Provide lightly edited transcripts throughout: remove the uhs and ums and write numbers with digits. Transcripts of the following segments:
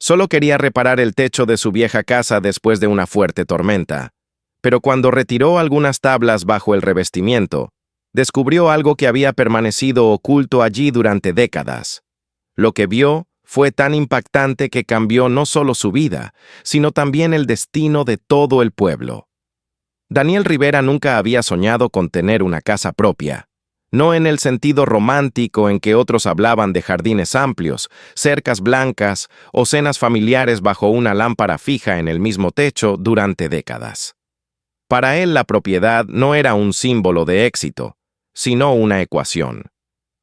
Solo quería reparar el techo de su vieja casa después de una fuerte tormenta. Pero cuando retiró algunas tablas bajo el revestimiento, descubrió algo que había permanecido oculto allí durante décadas. Lo que vio fue tan impactante que cambió no solo su vida, sino también el destino de todo el pueblo. Daniel Rivera nunca había soñado con tener una casa propia. No en el sentido romántico en que otros hablaban de jardines amplios, cercas blancas o cenas familiares bajo una lámpara fija en el mismo techo durante décadas. Para él la propiedad no era un símbolo de éxito, sino una ecuación.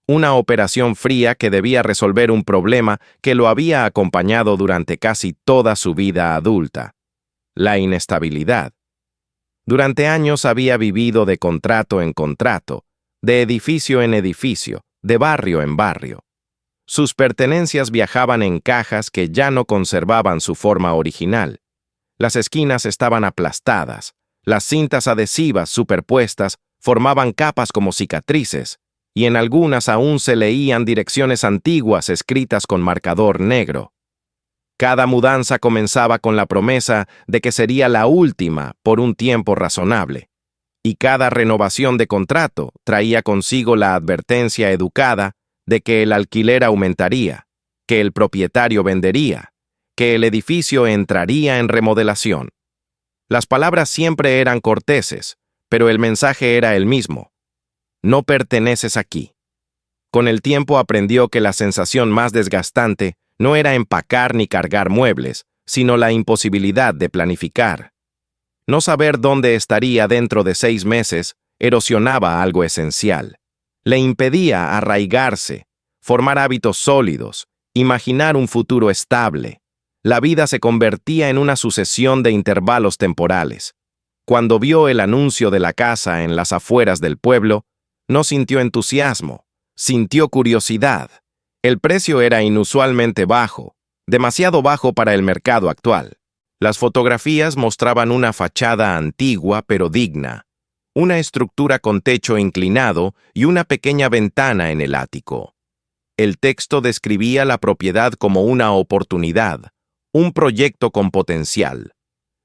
Una operación fría que debía resolver un problema que lo había acompañado durante casi toda su vida adulta: la inestabilidad. Durante años había vivido de contrato en contrato, de edificio en edificio, de barrio en barrio. Sus pertenencias viajaban en cajas que ya no conservaban su forma original. Las esquinas estaban aplastadas, las cintas adhesivas superpuestas formaban capas como cicatrices, y en algunas aún se leían direcciones antiguas escritas con marcador negro. Cada mudanza comenzaba con la promesa de que sería la última por un tiempo razonable, y cada renovación de contrato traía consigo la advertencia educada de que el alquiler aumentaría, que el propietario vendería, que el edificio entraría en remodelación. Las palabras siempre eran corteses, pero el mensaje era el mismo: no perteneces aquí. Con el tiempo aprendió que la sensación más desgastante no era empacar ni cargar muebles, sino la imposibilidad de planificar. No saber dónde estaría dentro de 6 meses erosionaba algo esencial. Le impedía arraigarse, formar hábitos sólidos, imaginar un futuro estable. La vida se convertía en una sucesión de intervalos temporales. Cuando vio el anuncio de la casa en las afueras del pueblo, no sintió entusiasmo, sintió curiosidad. El precio era inusualmente bajo, demasiado bajo para el mercado actual. Las fotografías mostraban una fachada antigua pero digna, una estructura con techo inclinado y una pequeña ventana en el ático. El texto describía la propiedad como una oportunidad, un proyecto con potencial.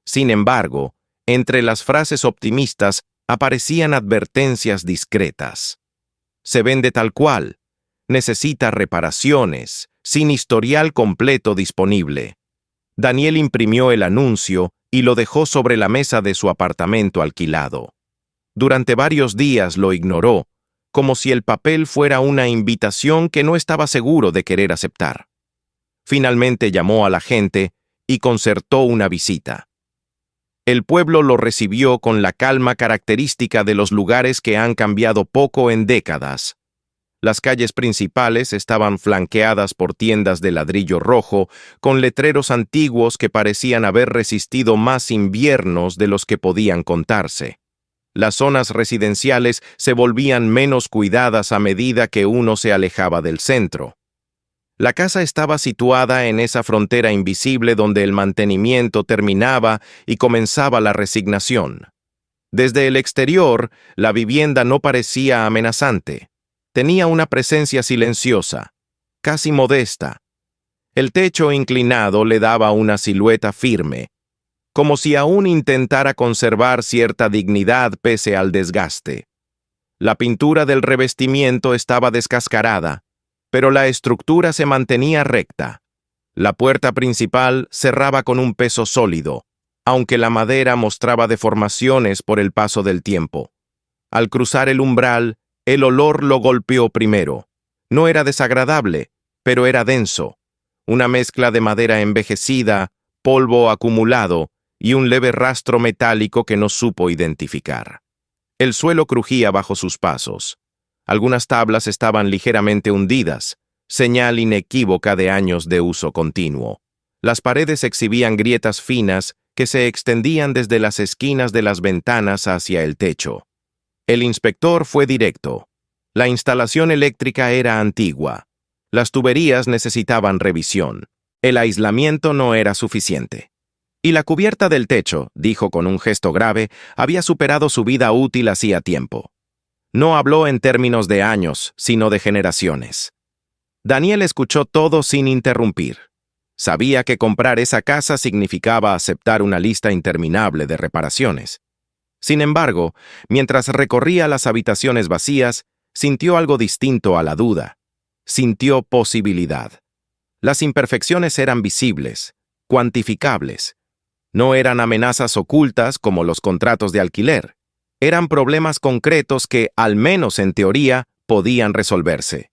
Sin embargo, entre las frases optimistas aparecían advertencias discretas. Se vende tal cual. Necesita reparaciones, sin historial completo disponible. Daniel imprimió el anuncio y lo dejó sobre la mesa de su apartamento alquilado. Durante varios días lo ignoró, como si el papel fuera una invitación que no estaba seguro de querer aceptar. Finalmente llamó a la gente y concertó una visita. El pueblo lo recibió con la calma característica de los lugares que han cambiado poco en décadas. Las calles principales estaban flanqueadas por tiendas de ladrillo rojo, con letreros antiguos que parecían haber resistido más inviernos de los que podían contarse. Las zonas residenciales se volvían menos cuidadas a medida que uno se alejaba del centro. La casa estaba situada en esa frontera invisible donde el mantenimiento terminaba y comenzaba la resignación. Desde el exterior, la vivienda no parecía amenazante. Tenía una presencia silenciosa, casi modesta. El techo inclinado le daba una silueta firme, como si aún intentara conservar cierta dignidad pese al desgaste. La pintura del revestimiento estaba descascarada, pero la estructura se mantenía recta. La puerta principal cerraba con un peso sólido, aunque la madera mostraba deformaciones por el paso del tiempo. Al cruzar el umbral, el olor lo golpeó primero. No era desagradable, pero era denso. Una mezcla de madera envejecida, polvo acumulado y un leve rastro metálico que no supo identificar. El suelo crujía bajo sus pasos. Algunas tablas estaban ligeramente hundidas, señal inequívoca de años de uso continuo. Las paredes exhibían grietas finas que se extendían desde las esquinas de las ventanas hacia el techo. El inspector fue directo. La instalación eléctrica era antigua. Las tuberías necesitaban revisión. El aislamiento no era suficiente. Y la cubierta del techo, dijo con un gesto grave, había superado su vida útil hacía tiempo. No habló en términos de años, sino de generaciones. Daniel escuchó todo sin interrumpir. Sabía que comprar esa casa significaba aceptar una lista interminable de reparaciones. Sin embargo, mientras recorría las habitaciones vacías, sintió algo distinto a la duda. Sintió posibilidad. Las imperfecciones eran visibles, cuantificables. No eran amenazas ocultas como los contratos de alquiler. Eran problemas concretos que, al menos en teoría, podían resolverse.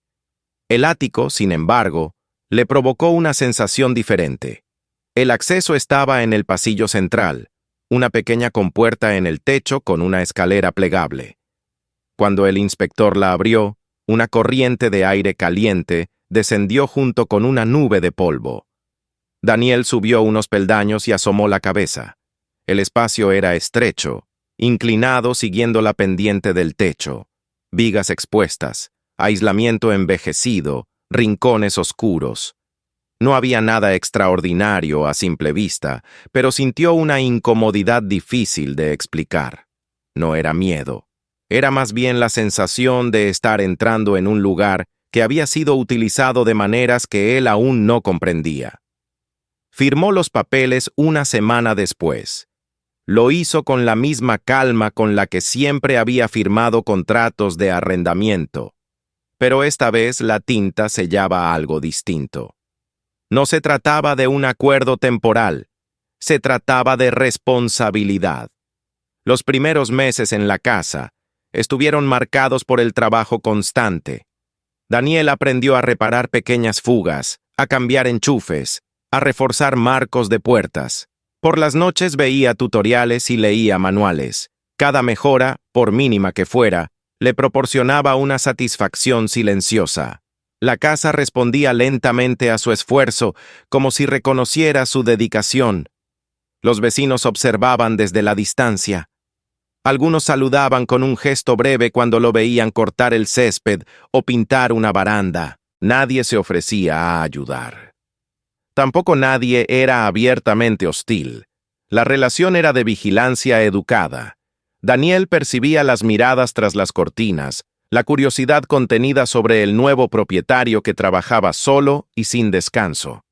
El ático, sin embargo, le provocó una sensación diferente. El acceso estaba en el pasillo central, una pequeña compuerta en el techo con una escalera plegable. Cuando el inspector la abrió, una corriente de aire caliente descendió junto con una nube de polvo. Daniel subió unos peldaños y asomó la cabeza. El espacio era estrecho, inclinado siguiendo la pendiente del techo, vigas expuestas, aislamiento envejecido, rincones oscuros. No había nada extraordinario a simple vista, pero sintió una incomodidad difícil de explicar. No era miedo. Era más bien la sensación de estar entrando en un lugar que había sido utilizado de maneras que él aún no comprendía. Firmó los papeles una semana después. Lo hizo con la misma calma con la que siempre había firmado contratos de arrendamiento. Pero esta vez la tinta sellaba algo distinto. No se trataba de un acuerdo temporal, se trataba de responsabilidad. Los primeros meses en la casa estuvieron marcados por el trabajo constante. Daniel aprendió a reparar pequeñas fugas, a cambiar enchufes, a reforzar marcos de puertas. Por las noches veía tutoriales y leía manuales. Cada mejora, por mínima que fuera, le proporcionaba una satisfacción silenciosa. La casa respondía lentamente a su esfuerzo, como si reconociera su dedicación. Los vecinos observaban desde la distancia. Algunos saludaban con un gesto breve cuando lo veían cortar el césped o pintar una baranda. Nadie se ofrecía a ayudar. Tampoco nadie era abiertamente hostil. La relación era de vigilancia educada. Daniel percibía las miradas tras las cortinas, la curiosidad contenida sobre el nuevo propietario que trabajaba solo y sin descanso.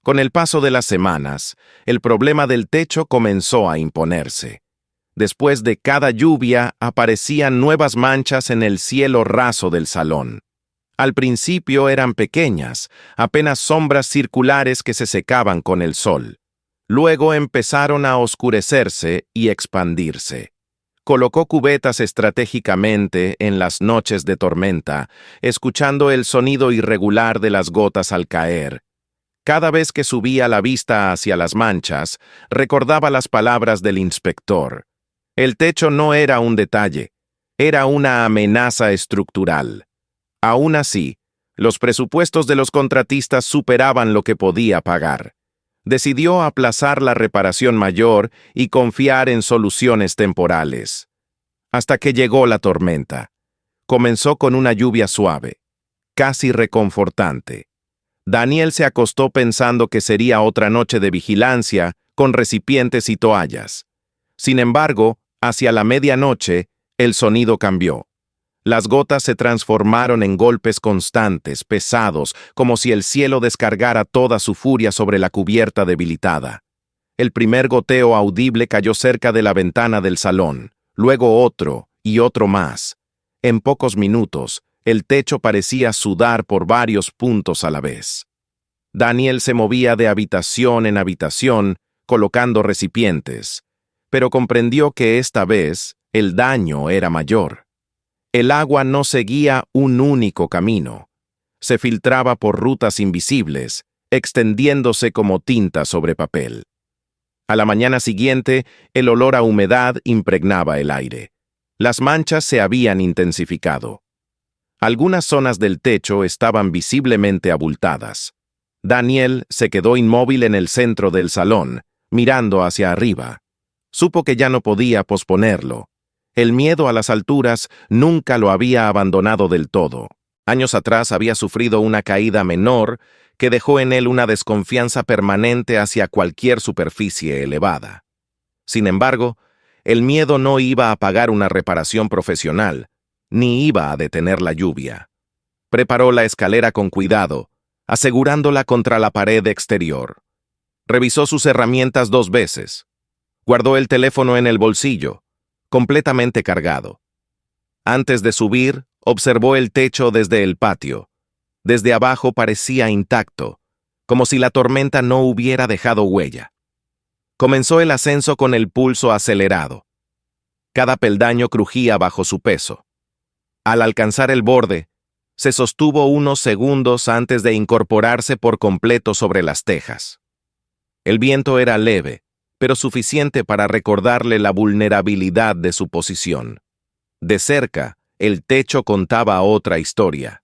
Con el paso de las semanas, el problema del techo comenzó a imponerse. Después de cada lluvia, aparecían nuevas manchas en el cielo raso del salón. Al principio eran pequeñas, apenas sombras circulares que se secaban con el sol. Luego empezaron a oscurecerse y expandirse. Colocó cubetas estratégicamente en las noches de tormenta, escuchando el sonido irregular de las gotas al caer. Cada vez que subía la vista hacia las manchas, recordaba las palabras del inspector. El techo no era un detalle, era una amenaza estructural. Aún así, los presupuestos de los contratistas superaban lo que podía pagar. Decidió aplazar la reparación mayor y confiar en soluciones temporales. Hasta que llegó la tormenta. Comenzó con una lluvia suave, casi reconfortante. Daniel se acostó pensando que sería otra noche de vigilancia, con recipientes y toallas. Sin embargo, hacia la medianoche, el sonido cambió. Las gotas se transformaron en golpes constantes, pesados, como si el cielo descargara toda su furia sobre la cubierta debilitada. El primer goteo audible cayó cerca de la ventana del salón, luego otro y otro más. En pocos minutos, el techo parecía sudar por varios puntos a la vez. Daniel se movía de habitación en habitación, colocando recipientes, pero comprendió que esta vez el daño era mayor. El agua no seguía un único camino. Se filtraba por rutas invisibles, extendiéndose como tinta sobre papel. A la mañana siguiente, el olor a humedad impregnaba el aire. Las manchas se habían intensificado. Algunas zonas del techo estaban visiblemente abultadas. Daniel se quedó inmóvil en el centro del salón, mirando hacia arriba. Supo que ya no podía posponerlo. El miedo a las alturas nunca lo había abandonado del todo. Años atrás había sufrido una caída menor que dejó en él una desconfianza permanente hacia cualquier superficie elevada. Sin embargo, el miedo no iba a pagar una reparación profesional, ni iba a detener la lluvia. Preparó la escalera con cuidado, asegurándola contra la pared exterior. Revisó sus herramientas 2 veces. Guardó el teléfono en el bolsillo, completamente cargado. Antes de subir, observó el techo desde el patio. Desde abajo parecía intacto, como si la tormenta no hubiera dejado huella. Comenzó el ascenso con el pulso acelerado. Cada peldaño crujía bajo su peso. Al alcanzar el borde, se sostuvo unos segundos antes de incorporarse por completo sobre las tejas. El viento era leve, pero suficiente para recordarle la vulnerabilidad de su posición. De cerca, el techo contaba otra historia.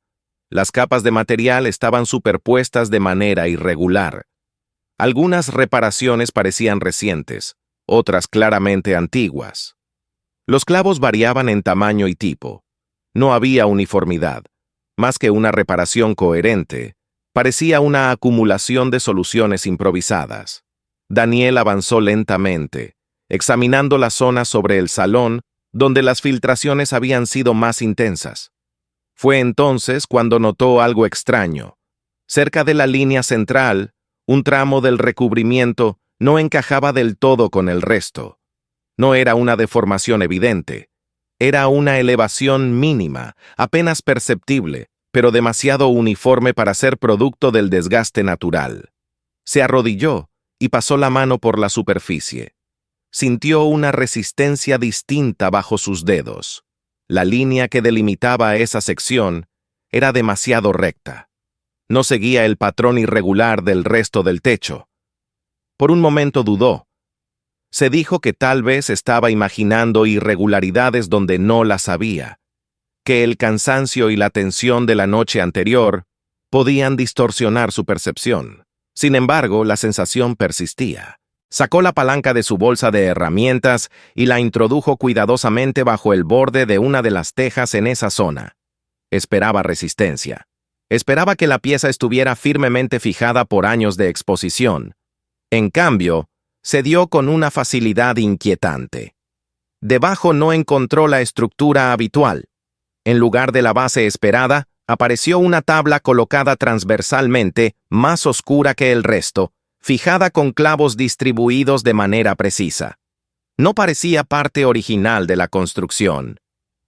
Las capas de material estaban superpuestas de manera irregular. Algunas reparaciones parecían recientes, otras claramente antiguas. Los clavos variaban en tamaño y tipo. No había uniformidad. Más que una reparación coherente, parecía una acumulación de soluciones improvisadas. Daniel avanzó lentamente, examinando la zona sobre el salón donde las filtraciones habían sido más intensas. Fue entonces cuando notó algo extraño. Cerca de la línea central, un tramo del recubrimiento no encajaba del todo con el resto. No era una deformación evidente. Era una elevación mínima, apenas perceptible, pero demasiado uniforme para ser producto del desgaste natural. Se arrodilló y pasó la mano por la superficie. Sintió una resistencia distinta bajo sus dedos. La línea que delimitaba esa sección era demasiado recta. No seguía el patrón irregular del resto del techo. Por un momento dudó. Se dijo que tal vez estaba imaginando irregularidades donde no las había, que el cansancio y la tensión de la noche anterior podían distorsionar su percepción. Sin embargo, la sensación persistía. Sacó la palanca de su bolsa de herramientas y la introdujo cuidadosamente bajo el borde de una de las tejas en esa zona. Esperaba resistencia. Esperaba que la pieza estuviera firmemente fijada por años de exposición. En cambio, se dio con una facilidad inquietante. Debajo no encontró la estructura habitual. En lugar de la base esperada, apareció una tabla colocada transversalmente, más oscura que el resto, fijada con clavos distribuidos de manera precisa. No parecía parte original de la construcción.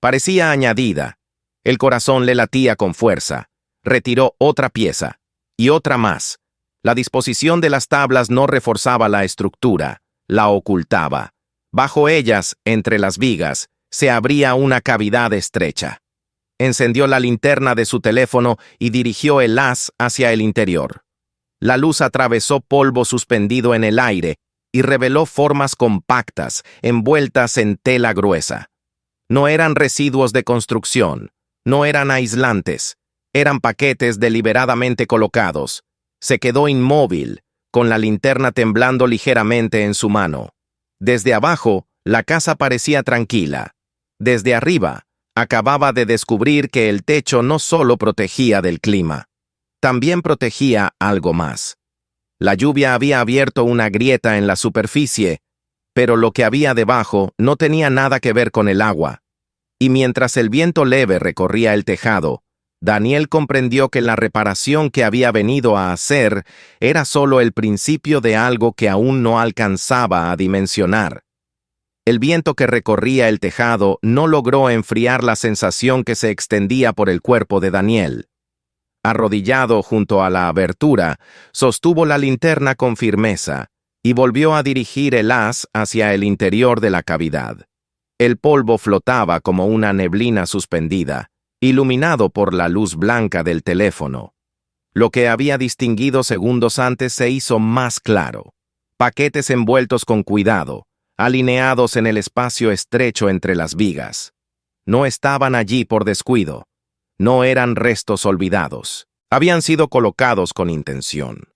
Parecía añadida. El corazón le latía con fuerza. Retiró otra pieza, y otra más. La disposición de las tablas no reforzaba la estructura, la ocultaba. Bajo ellas, entre las vigas, se abría una cavidad estrecha. Encendió la linterna de su teléfono y dirigió el haz hacia el interior. La luz atravesó polvo suspendido en el aire y reveló formas compactas, envueltas en tela gruesa. No eran residuos de construcción, no eran aislantes, eran paquetes deliberadamente colocados. Se quedó inmóvil, con la linterna temblando ligeramente en su mano. Desde abajo, la casa parecía tranquila. Desde arriba, acababa de descubrir que el techo no solo protegía del clima, también protegía algo más. La lluvia había abierto una grieta en la superficie, pero lo que había debajo no tenía nada que ver con el agua. Y mientras el viento leve recorría el tejado, Daniel comprendió que la reparación que había venido a hacer era solo el principio de algo que aún no alcanzaba a dimensionar. El viento que recorría el tejado no logró enfriar la sensación que se extendía por el cuerpo de Daniel. Arrodillado junto a la abertura, sostuvo la linterna con firmeza y volvió a dirigir el haz hacia el interior de la cavidad. El polvo flotaba como una neblina suspendida, iluminado por la luz blanca del teléfono. Lo que había distinguido segundos antes se hizo más claro. Paquetes envueltos con cuidado, alineados en el espacio estrecho entre las vigas. No estaban allí por descuido. No eran restos olvidados. Habían sido colocados con intención.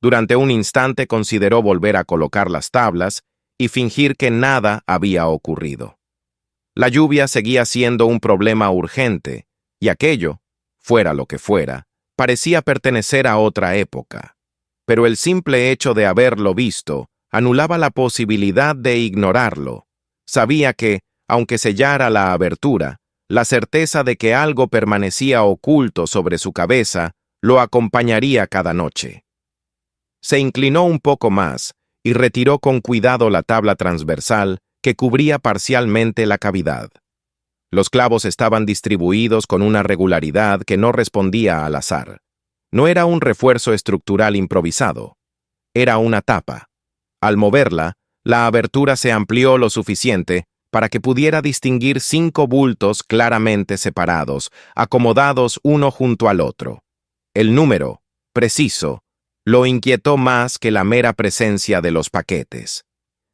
Durante un instante consideró volver a colocar las tablas y fingir que nada había ocurrido. La lluvia seguía siendo un problema urgente, y aquello, fuera lo que fuera, parecía pertenecer a otra época. Pero el simple hecho de haberlo visto anulaba la posibilidad de ignorarlo. Sabía que, aunque sellara la abertura, la certeza de que algo permanecía oculto sobre su cabeza lo acompañaría cada noche. Se inclinó un poco más y retiró con cuidado la tabla transversal que cubría parcialmente la cavidad. Los clavos estaban distribuidos con una regularidad que no respondía al azar. No era un refuerzo estructural improvisado. Era una tapa. Al moverla, la abertura se amplió lo suficiente para que pudiera distinguir 5 bultos claramente separados, acomodados uno junto al otro. El número, preciso, lo inquietó más que la mera presencia de los paquetes.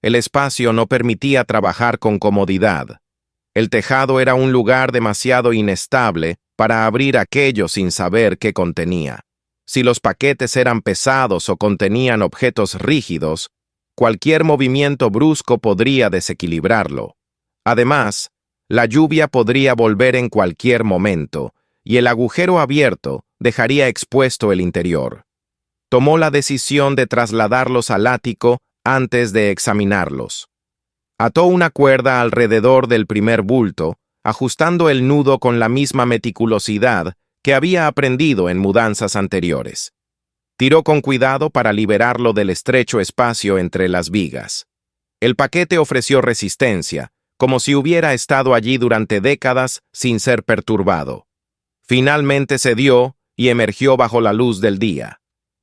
El espacio no permitía trabajar con comodidad. El tejado era un lugar demasiado inestable para abrir aquello sin saber qué contenía. Si los paquetes eran pesados o contenían objetos rígidos, cualquier movimiento brusco podría desequilibrarlo. Además, la lluvia podría volver en cualquier momento, y el agujero abierto dejaría expuesto el interior. Tomó la decisión de trasladarlos al ático antes de examinarlos. Ató una cuerda alrededor del primer bulto, ajustando el nudo con la misma meticulosidad que había aprendido en mudanzas anteriores. Tiró con cuidado para liberarlo del estrecho espacio entre las vigas. El paquete ofreció resistencia, como si hubiera estado allí durante décadas sin ser perturbado. Finalmente cedió y emergió bajo la luz del día.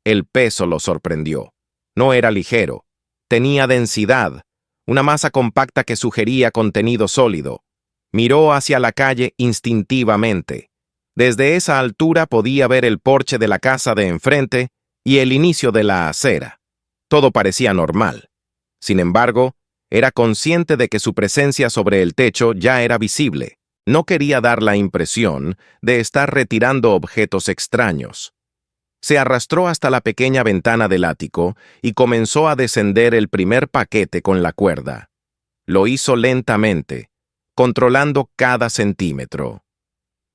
El peso lo sorprendió. No era ligero. Tenía densidad, una masa compacta que sugería contenido sólido. Miró hacia la calle instintivamente. Desde esa altura podía ver el porche de la casa de enfrente y el inicio de la acera. Todo parecía normal. Sin embargo, era consciente de que su presencia sobre el techo ya era visible. No quería dar la impresión de estar retirando objetos extraños. Se arrastró hasta la pequeña ventana del ático y comenzó a descender el primer paquete con la cuerda. Lo hizo lentamente, controlando cada centímetro.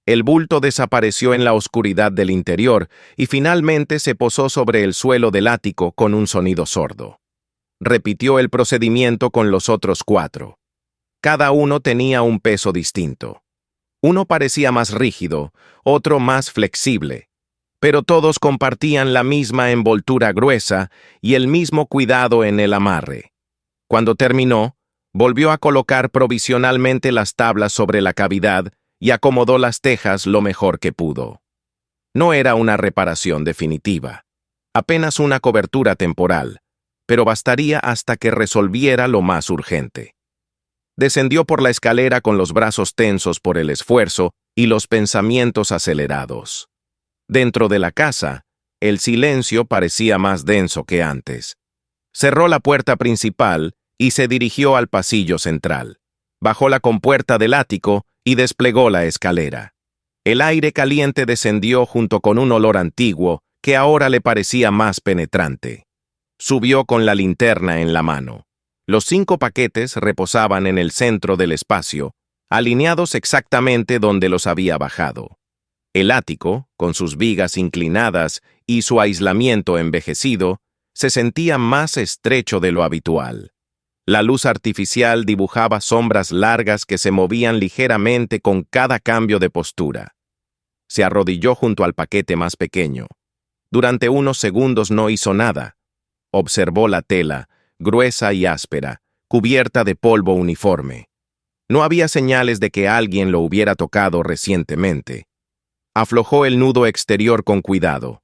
El bulto desapareció en la oscuridad del interior y finalmente se posó sobre el suelo del ático con un sonido sordo. Repitió el procedimiento con los otros 4. Cada uno tenía un peso distinto. Uno parecía más rígido, otro más flexible, pero todos compartían la misma envoltura gruesa y el mismo cuidado en el amarre. Cuando terminó, volvió a colocar provisionalmente las tablas sobre la cavidad y acomodó las tejas lo mejor que pudo. No era una reparación definitiva, apenas una cobertura temporal, pero bastaría hasta que resolviera lo más urgente. Descendió por la escalera con los brazos tensos por el esfuerzo y los pensamientos acelerados. Dentro de la casa, el silencio parecía más denso que antes. Cerró la puerta principal y se dirigió al pasillo central. Bajó la compuerta del ático y desplegó la escalera. El aire caliente descendió junto con un olor antiguo que ahora le parecía más penetrante. Subió con la linterna en la mano. Los 5 paquetes reposaban en el centro del espacio, alineados exactamente donde los había bajado. El ático, con sus vigas inclinadas y su aislamiento envejecido, se sentía más estrecho de lo habitual. La luz artificial dibujaba sombras largas que se movían ligeramente con cada cambio de postura. Se arrodilló junto al paquete más pequeño. Durante unos segundos no hizo nada. Observó la tela, gruesa y áspera, cubierta de polvo uniforme. No había señales de que alguien lo hubiera tocado recientemente. Aflojó el nudo exterior con cuidado.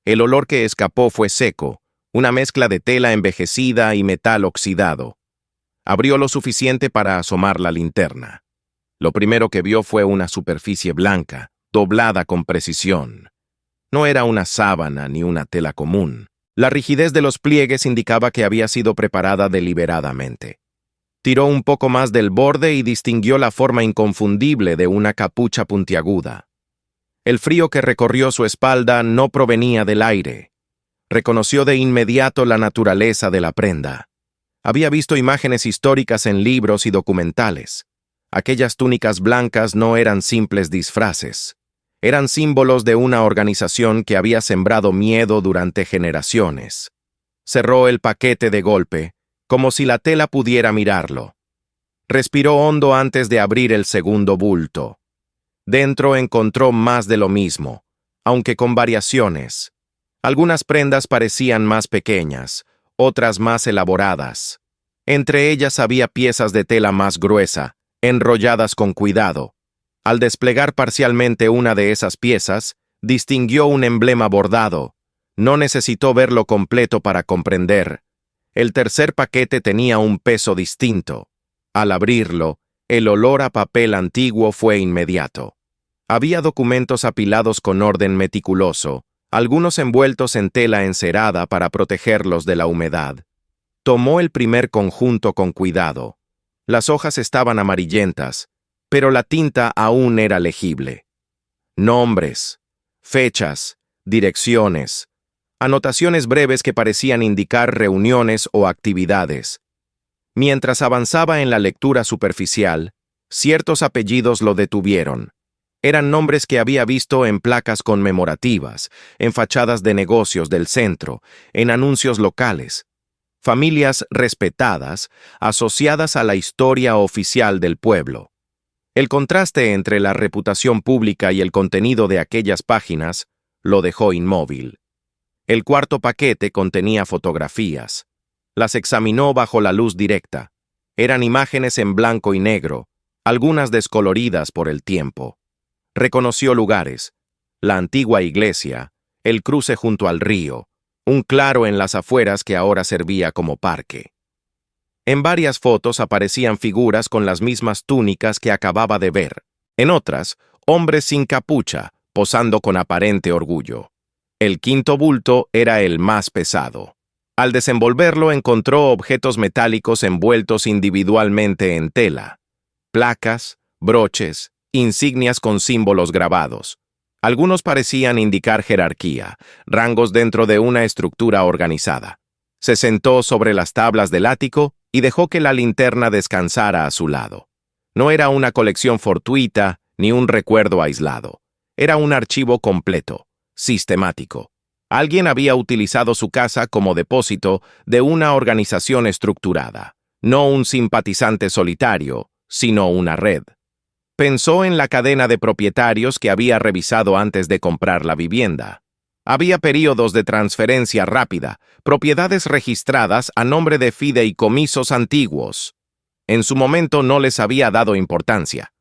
El olor que escapó fue seco, una mezcla de tela envejecida y metal oxidado. Abrió lo suficiente para asomar la linterna. Lo primero que vio fue una superficie blanca, doblada con precisión. No era una sábana ni una tela común. La rigidez de los pliegues indicaba que había sido preparada deliberadamente. Tiró un poco más del borde y distinguió la forma inconfundible de una capucha puntiaguda. El frío que recorrió su espalda no provenía del aire. Reconoció de inmediato la naturaleza de la prenda. Había visto imágenes históricas en libros y documentales. Aquellas túnicas blancas no eran simples disfraces. Eran símbolos de una organización que había sembrado miedo durante generaciones. Cerró el paquete de golpe, como si la tela pudiera mirarlo. Respiró hondo antes de abrir el segundo bulto. Dentro encontró más de lo mismo, aunque con variaciones. Algunas prendas parecían más pequeñas, otras más elaboradas. Entre ellas había piezas de tela más gruesa, enrolladas con cuidado. Al desplegar parcialmente una de esas piezas, distinguió un emblema bordado. No necesitó verlo completo para comprender. El tercer paquete tenía un peso distinto. Al abrirlo, el olor a papel antiguo fue inmediato. Había documentos apilados con orden meticuloso, algunos envueltos en tela encerada para protegerlos de la humedad. Tomó el primer conjunto con cuidado. Las hojas estaban amarillentas, pero la tinta aún era legible. Nombres, fechas, direcciones, anotaciones breves que parecían indicar reuniones o actividades. Mientras avanzaba en la lectura superficial, ciertos apellidos lo detuvieron. Eran nombres que había visto en placas conmemorativas, en fachadas de negocios del centro, en anuncios locales. Familias respetadas, asociadas a la historia oficial del pueblo. El contraste entre la reputación pública y el contenido de aquellas páginas lo dejó inmóvil. El cuarto paquete contenía fotografías. Las examinó bajo la luz directa. Eran imágenes en blanco y negro, algunas descoloridas por el tiempo. Reconoció lugares: la antigua iglesia, el cruce junto al río, un claro en las afueras que ahora servía como parque. En varias fotos aparecían figuras con las mismas túnicas que acababa de ver. En otras, hombres sin capucha, posando con aparente orgullo. El quinto bulto era el más pesado. Al desenvolverlo encontró objetos metálicos envueltos individualmente en tela. Placas, broches, insignias con símbolos grabados. Algunos parecían indicar jerarquía, rangos dentro de una estructura organizada. Se sentó sobre las tablas del ático y dejó que la linterna descansara a su lado. No era una colección fortuita ni un recuerdo aislado. Era un archivo completo, sistemático. Alguien había utilizado su casa como depósito de una organización estructurada, no un simpatizante solitario, sino una red. Pensó en la cadena de propietarios que había revisado antes de comprar la vivienda. Había períodos de transferencia rápida, propiedades registradas a nombre de fideicomisos antiguos. En su momento no les había dado importancia.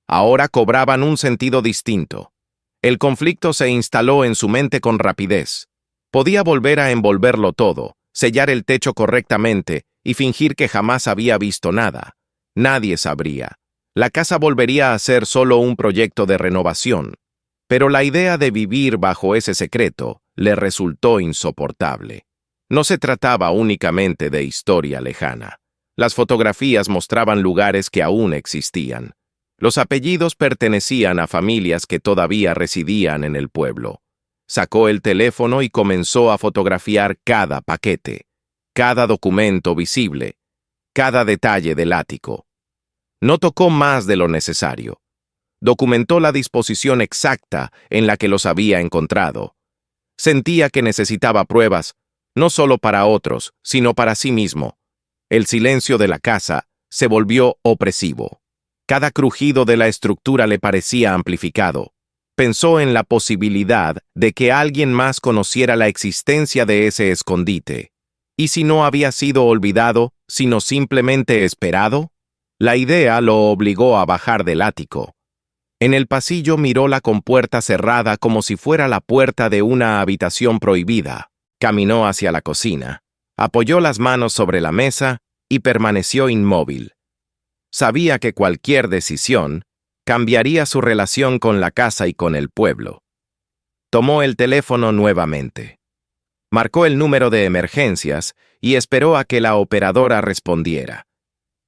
Ahora cobraban un sentido distinto. El conflicto se instaló en su mente con rapidez. Podía volver a envolverlo todo, sellar el techo correctamente y fingir que jamás había visto nada. Nadie sabría. La casa volvería a ser solo un proyecto de renovación. Pero la idea de vivir bajo ese secreto le resultó insoportable. No se trataba únicamente de historia lejana. Las fotografías mostraban lugares que aún existían. Los apellidos pertenecían a familias que todavía residían en el pueblo. Sacó el teléfono y comenzó a fotografiar cada paquete, cada documento visible, cada detalle del ático. No tocó más de lo necesario. Documentó la disposición exacta en la que los había encontrado. Sentía que necesitaba pruebas, no solo para otros, sino para sí mismo. El silencio de la casa se volvió opresivo. Cada crujido de la estructura le parecía amplificado. Pensó en la posibilidad de que alguien más conociera la existencia de ese escondite. ¿Y si no había sido olvidado, sino simplemente esperado? La idea lo obligó a bajar del ático. En el pasillo miró la compuerta cerrada como si fuera la puerta de una habitación prohibida. Caminó hacia la cocina, apoyó las manos sobre la mesa y permaneció inmóvil. Sabía que cualquier decisión cambiaría su relación con la casa y con el pueblo. Tomó el teléfono nuevamente. Marcó el número de emergencias y esperó a que la operadora respondiera.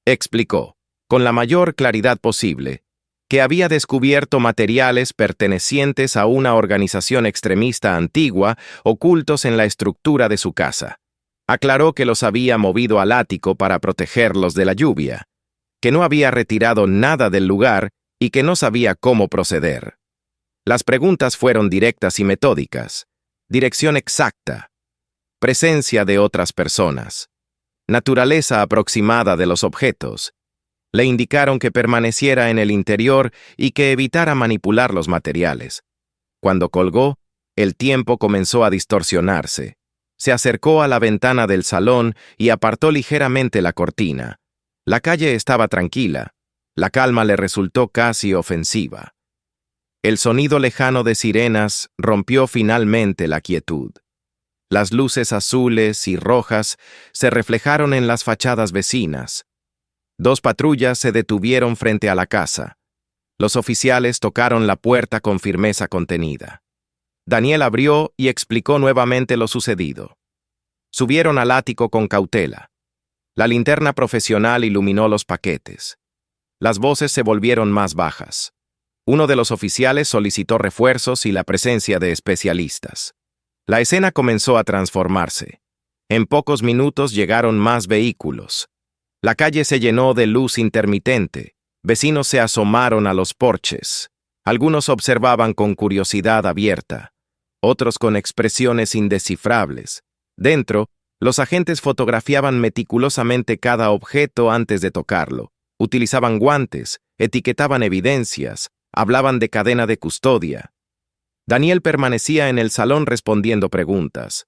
Explicó, con la mayor claridad posible, que había descubierto materiales pertenecientes a una organización extremista antigua ocultos en la estructura de su casa. Aclaró que los había movido al ático para protegerlos de la lluvia, que no había retirado nada del lugar y que no sabía cómo proceder. Las preguntas fueron directas y metódicas. Dirección exacta. Presencia de otras personas. Naturaleza aproximada de los objetos. Le indicaron que permaneciera en el interior y que evitara manipular los materiales. Cuando colgó, El tiempo comenzó a distorsionarse. Se acercó a la ventana del salón y apartó ligeramente la cortina. La calle estaba tranquila. La calma le resultó casi ofensiva. El sonido lejano de sirenas rompió finalmente la quietud. Las luces azules y rojas se reflejaron en las fachadas vecinas. 2 patrullas se detuvieron frente a la casa. Los oficiales tocaron la puerta con firmeza contenida. Daniel abrió y explicó nuevamente lo sucedido. Subieron al ático con cautela. La linterna profesional iluminó los paquetes. Las voces se volvieron más bajas. Uno de los oficiales solicitó refuerzos y la presencia de especialistas. La escena comenzó a transformarse. En pocos minutos llegaron más vehículos. La calle se llenó de luz intermitente. Vecinos se asomaron a los porches. Algunos observaban con curiosidad abierta, otros con expresiones indescifrables. Dentro, los agentes fotografiaban meticulosamente cada objeto antes de tocarlo. Utilizaban guantes, etiquetaban evidencias, hablaban de cadena de custodia. Daniel permanecía en el salón respondiendo preguntas.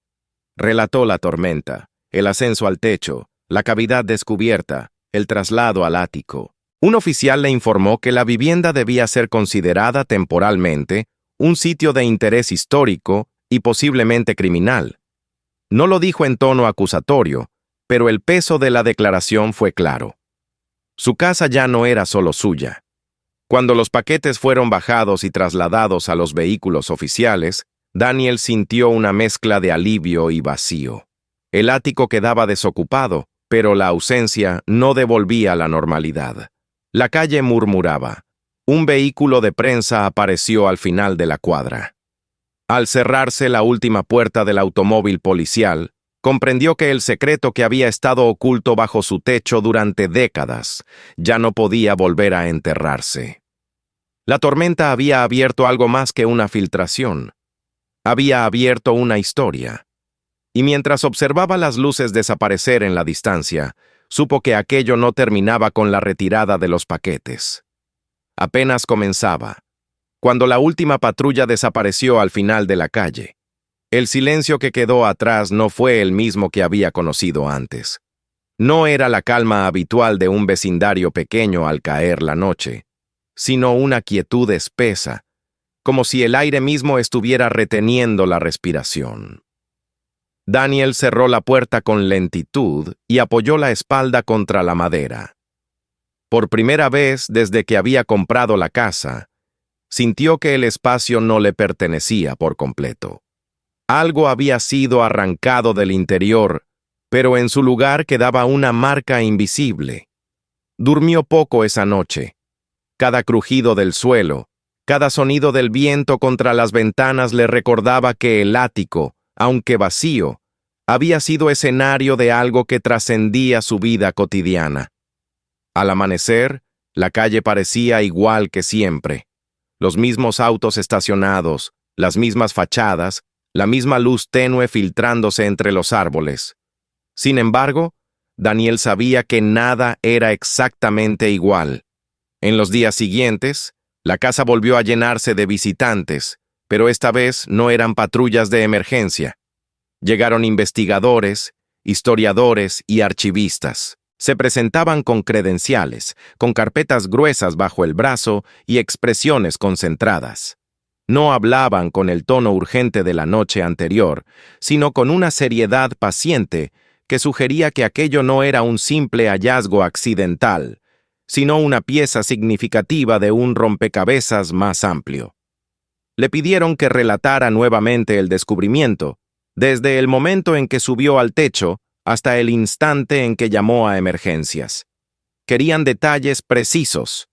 Relató la tormenta, el ascenso al techo, la cavidad descubierta, el traslado al ático. Un oficial le informó que la vivienda debía ser considerada temporalmente un sitio de interés histórico y posiblemente criminal. No lo dijo en tono acusatorio, pero el peso de la declaración fue claro. Su casa ya no era solo suya. Cuando los paquetes fueron bajados y trasladados a los vehículos oficiales, Daniel sintió una mezcla de alivio y vacío. El ático quedaba desocupado, pero la ausencia no devolvía la normalidad. La calle murmuraba. Un vehículo de prensa apareció al final de la cuadra. Al cerrarse la última puerta del automóvil policial, comprendió que el secreto que había estado oculto bajo su techo durante décadas ya no podía volver a enterrarse. La tormenta había abierto algo más que una filtración. Había abierto una historia. Y mientras observaba las luces desaparecer en la distancia, supo que aquello no terminaba con la retirada de los paquetes. Apenas comenzaba. Cuando la última patrulla desapareció al final de la calle, el silencio que quedó atrás no fue el mismo que había conocido antes. No era la calma habitual de un vecindario pequeño al caer la noche, sino una quietud espesa, como si el aire mismo estuviera reteniendo la respiración. Daniel cerró la puerta con lentitud y apoyó la espalda contra la madera. Por primera vez desde que había comprado la casa, sintió que el espacio no le pertenecía por completo. Algo había sido arrancado del interior, pero en su lugar quedaba una marca invisible. Durmió poco esa noche. Cada crujido del suelo, cada sonido del viento contra las ventanas le recordaba que el ático, aunque vacío, había sido escenario de algo que trascendía su vida cotidiana. Al amanecer, la calle parecía igual que siempre. Los mismos autos estacionados, las mismas fachadas, la misma luz tenue filtrándose entre los árboles. Sin embargo, Daniel sabía que nada era exactamente igual. En los días siguientes, la casa volvió a llenarse de visitantes, pero esta vez no eran patrullas de emergencia. Llegaron investigadores, historiadores y archivistas. Se presentaban con credenciales, con carpetas gruesas bajo el brazo y expresiones concentradas. No hablaban con el tono urgente de la noche anterior, sino con una seriedad paciente que sugería que aquello no era un simple hallazgo accidental, sino una pieza significativa de un rompecabezas más amplio. Le pidieron que relatara nuevamente el descubrimiento, desde el momento en que subió al techo hasta el instante en que llamó a emergencias. Querían detalles precisos,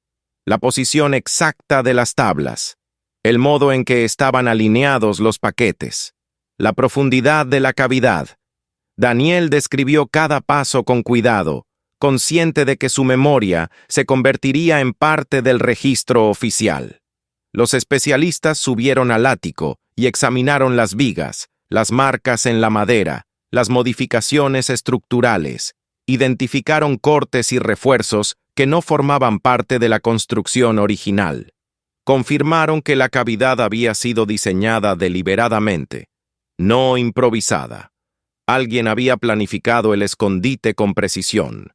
la posición exacta de las tablas, el modo en que estaban alineados los paquetes, la profundidad de la cavidad. Daniel describió cada paso con cuidado, consciente de que su memoria se convertiría en parte del registro oficial. Los especialistas subieron al ático y examinaron las vigas, las marcas en la madera, las modificaciones estructurales, identificaron cortes y refuerzos que no formaban parte de la construcción original. confirmaron que la cavidad había sido diseñada deliberadamente, no improvisada. Alguien había planificado el escondite con precisión.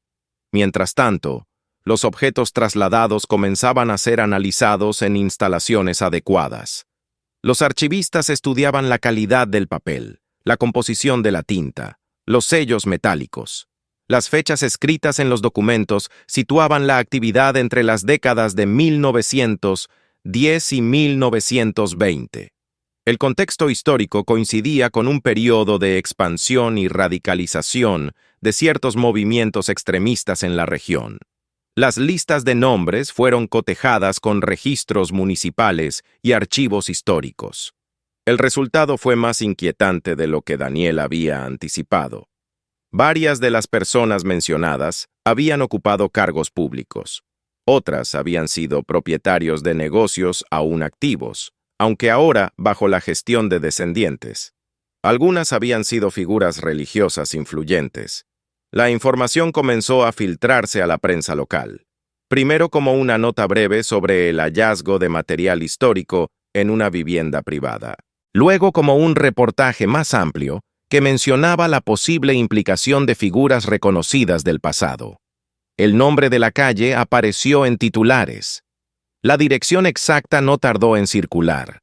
Mientras tanto, los objetos trasladados comenzaban a ser analizados en instalaciones adecuadas. Los archivistas estudiaban la calidad del papel, la composición de la tinta, los sellos metálicos. Las fechas escritas en los documentos situaban la actividad entre las décadas de 1910 y 1920. El contexto histórico coincidía con un periodo de expansión y radicalización de ciertos movimientos extremistas en la región. Las listas de nombres fueron cotejadas con registros municipales y archivos históricos. El resultado fue más inquietante de lo que Daniel había anticipado. Varias de las personas mencionadas habían ocupado cargos públicos. Otras habían sido propietarios de negocios aún activos, aunque ahora bajo la gestión de descendientes. Algunas habían sido figuras religiosas influyentes. La información comenzó a filtrarse a la prensa local. Primero como una nota breve sobre el hallazgo de material histórico en una vivienda privada. Luego como un reportaje más amplio que mencionaba la posible implicación de figuras reconocidas del pasado. El nombre de la calle apareció en titulares. La dirección exacta no tardó en circular.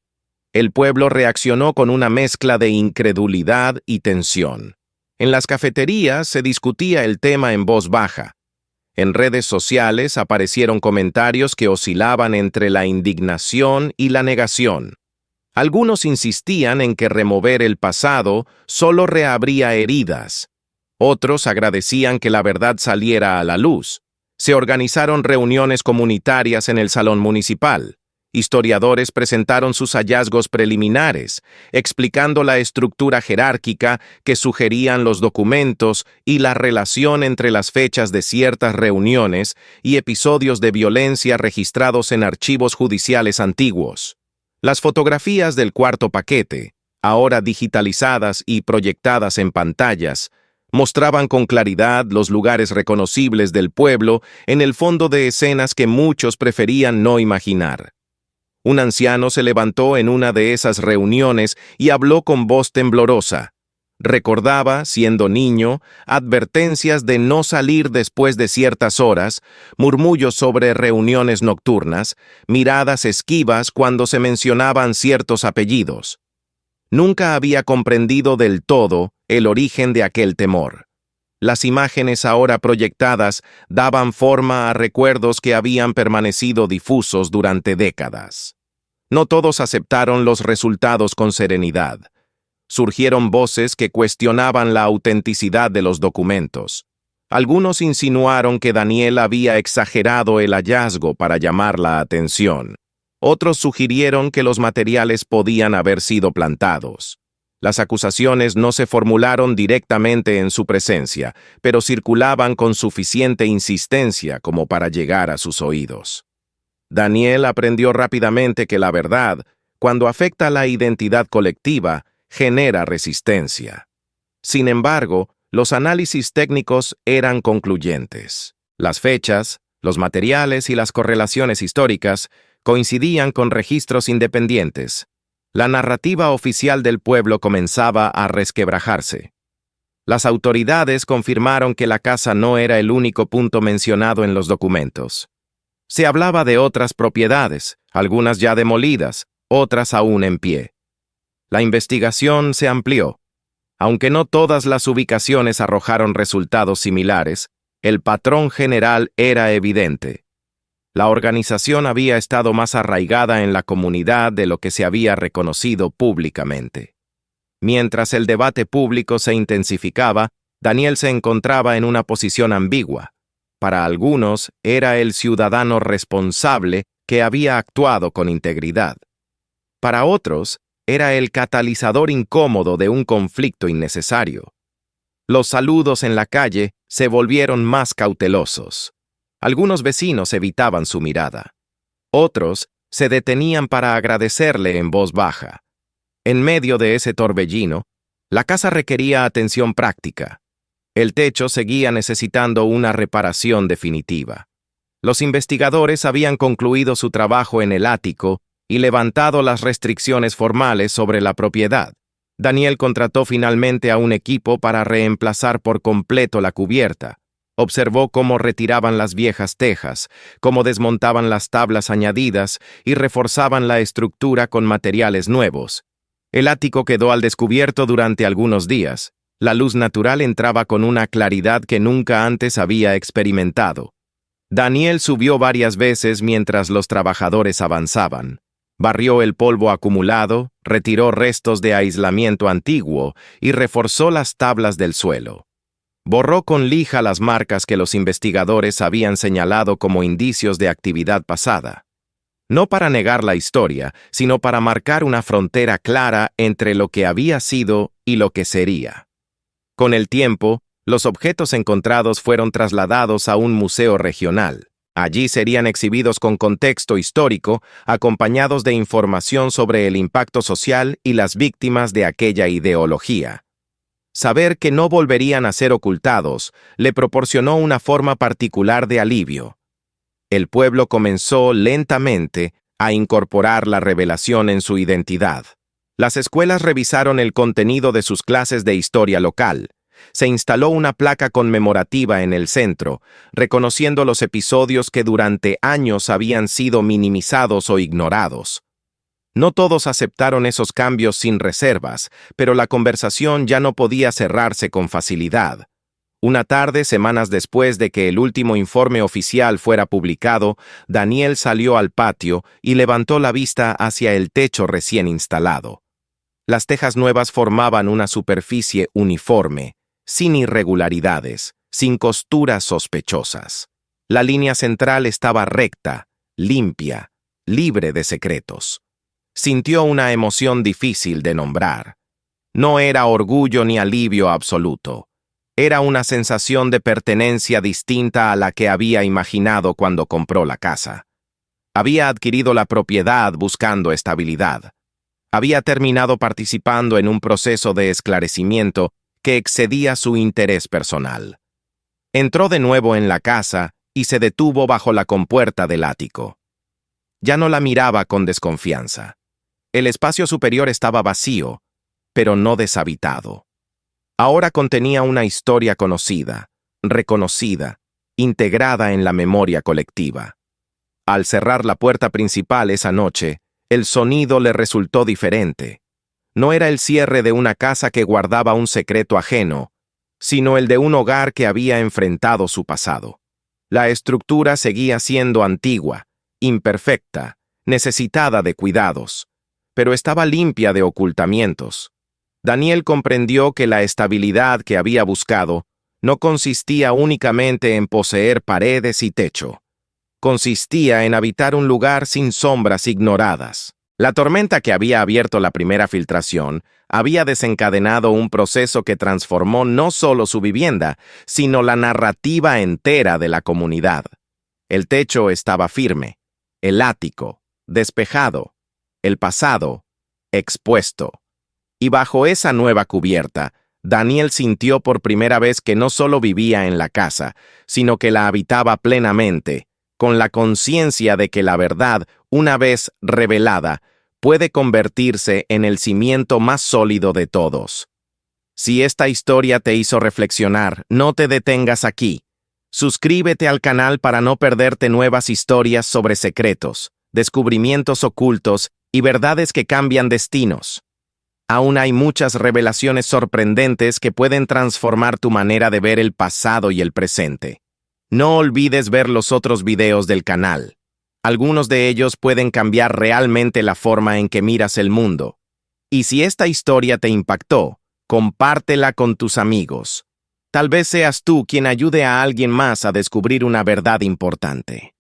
El pueblo reaccionó con una mezcla de incredulidad y tensión. En las cafeterías se discutía el tema en voz baja. En redes sociales aparecieron comentarios que oscilaban entre la indignación y la negación. Algunos insistían en que remover el pasado solo reabría heridas. Otros agradecían que la verdad saliera a la luz. Se organizaron reuniones comunitarias en el salón municipal. Historiadores presentaron sus hallazgos preliminares, explicando la estructura jerárquica que sugerían los documentos y la relación entre las fechas de ciertas reuniones y episodios de violencia registrados en archivos judiciales antiguos. Las fotografías del cuarto paquete, ahora digitalizadas y proyectadas en pantallas, mostraban con claridad los lugares reconocibles del pueblo en el fondo de escenas que muchos preferían no imaginar. Un anciano se levantó en una de esas reuniones y habló con voz temblorosa. Recordaba, siendo niño, advertencias de no salir después de ciertas horas, murmullos sobre reuniones nocturnas, miradas esquivas cuando se mencionaban ciertos apellidos. Nunca había comprendido del todo el origen de aquel temor. Las imágenes ahora proyectadas daban forma a recuerdos que habían permanecido difusos durante décadas. No todos aceptaron los resultados con serenidad. Surgieron voces que cuestionaban la autenticidad de los documentos. Algunos insinuaron que Daniel había exagerado el hallazgo para llamar la atención. Otros sugirieron que los materiales podían haber sido plantados. Las acusaciones no se formularon directamente en su presencia, pero circulaban con suficiente insistencia como para llegar a sus oídos. Daniel aprendió rápidamente que la verdad, cuando afecta la identidad colectiva, genera resistencia. Sin embargo, los análisis técnicos eran concluyentes. Las fechas, los materiales y las correlaciones históricas coincidían con registros independientes. La narrativa oficial del pueblo comenzaba a resquebrajarse. Las autoridades confirmaron que la casa no era el único punto mencionado en los documentos. Se hablaba de otras propiedades, algunas ya demolidas, otras aún en pie. La investigación se amplió. Aunque no todas las ubicaciones arrojaron resultados similares, el patrón general era evidente. La organización había estado más arraigada en la comunidad de lo que se había reconocido públicamente. Mientras el debate público se intensificaba, Daniel se encontraba en una posición ambigua. Para algunos, era el ciudadano responsable que había actuado con integridad. Para otros, era el catalizador incómodo de un conflicto innecesario. Los saludos en la calle se volvieron más cautelosos. Algunos vecinos evitaban su mirada. Otros se detenían para agradecerle en voz baja. En medio de ese torbellino, la casa requería atención práctica. El techo seguía necesitando una reparación definitiva. Los investigadores habían concluido su trabajo en el ático y levantado las restricciones formales sobre la propiedad. Daniel contrató finalmente a un equipo para reemplazar por completo la cubierta. Observó cómo retiraban las viejas tejas, cómo desmontaban las tablas añadidas y reforzaban la estructura con materiales nuevos. El ático quedó al descubierto durante algunos días. La luz natural entraba con una claridad que nunca antes había experimentado. Daniel subió varias veces mientras los trabajadores avanzaban. Barrió el polvo acumulado, retiró restos de aislamiento antiguo y reforzó las tablas del suelo. Borró con lija las marcas que los investigadores habían señalado como indicios de actividad pasada. No para negar la historia, sino para marcar una frontera clara entre lo que había sido y lo que sería. Con el tiempo, los objetos encontrados fueron trasladados a un museo regional. Allí serían exhibidos con contexto histórico, acompañados de información sobre el impacto social y las víctimas de aquella ideología. Saber que no volverían a ser ocultados le proporcionó una forma particular de alivio. El pueblo comenzó lentamente a incorporar la revelación en su identidad. Las escuelas revisaron el contenido de sus clases de historia local. Se instaló una placa conmemorativa en el centro, reconociendo los episodios que durante años habían sido minimizados o ignorados. No todos aceptaron esos cambios sin reservas, pero la conversación ya no podía cerrarse con facilidad. Una tarde, semanas después de que el último informe oficial fuera publicado, Daniel salió al patio y levantó la vista hacia el techo recién instalado. Las tejas nuevas formaban una superficie uniforme, sin irregularidades, sin costuras sospechosas. La línea central estaba recta, limpia, libre de secretos. Sintió una emoción difícil de nombrar. No era orgullo ni alivio absoluto. Era una sensación de pertenencia distinta a la que había imaginado cuando compró la casa. Había adquirido la propiedad buscando estabilidad. Había terminado participando en un proceso de esclarecimiento que excedía su interés personal. Entró de nuevo en la casa y se detuvo bajo la compuerta del ático. Ya no la miraba con desconfianza. El espacio superior estaba vacío, pero no deshabitado. Ahora contenía una historia conocida, reconocida, integrada en la memoria colectiva. Al cerrar la puerta principal esa noche, el sonido le resultó diferente. No era el cierre de una casa que guardaba un secreto ajeno, sino el de un hogar que había enfrentado su pasado. La estructura seguía siendo antigua, imperfecta, necesitada de cuidados, pero estaba limpia de ocultamientos. Daniel comprendió que la estabilidad que había buscado no consistía únicamente en poseer paredes y techo. Consistía en habitar un lugar sin sombras ignoradas. La tormenta que había abierto la primera filtración había desencadenado un proceso que transformó no solo su vivienda, sino la narrativa entera de la comunidad. El techo estaba firme, el ático, despejado, el pasado, expuesto. Y bajo esa nueva cubierta, Daniel sintió por primera vez que no solo vivía en la casa, sino que la habitaba plenamente, con la conciencia de que la verdad, una vez revelada, puede convertirse en el cimiento más sólido de todos. Si esta historia te hizo reflexionar, no te detengas aquí. Suscríbete al canal para no perderte nuevas historias sobre secretos, descubrimientos ocultos y verdades que cambian destinos. Aún hay muchas revelaciones sorprendentes que pueden transformar tu manera de ver el pasado y el presente. No olvides ver los otros videos del canal. Algunos de ellos pueden cambiar realmente la forma en que miras el mundo. Y si esta historia te impactó, compártela con tus amigos. Tal vez seas tú quien ayude a alguien más a descubrir una verdad importante.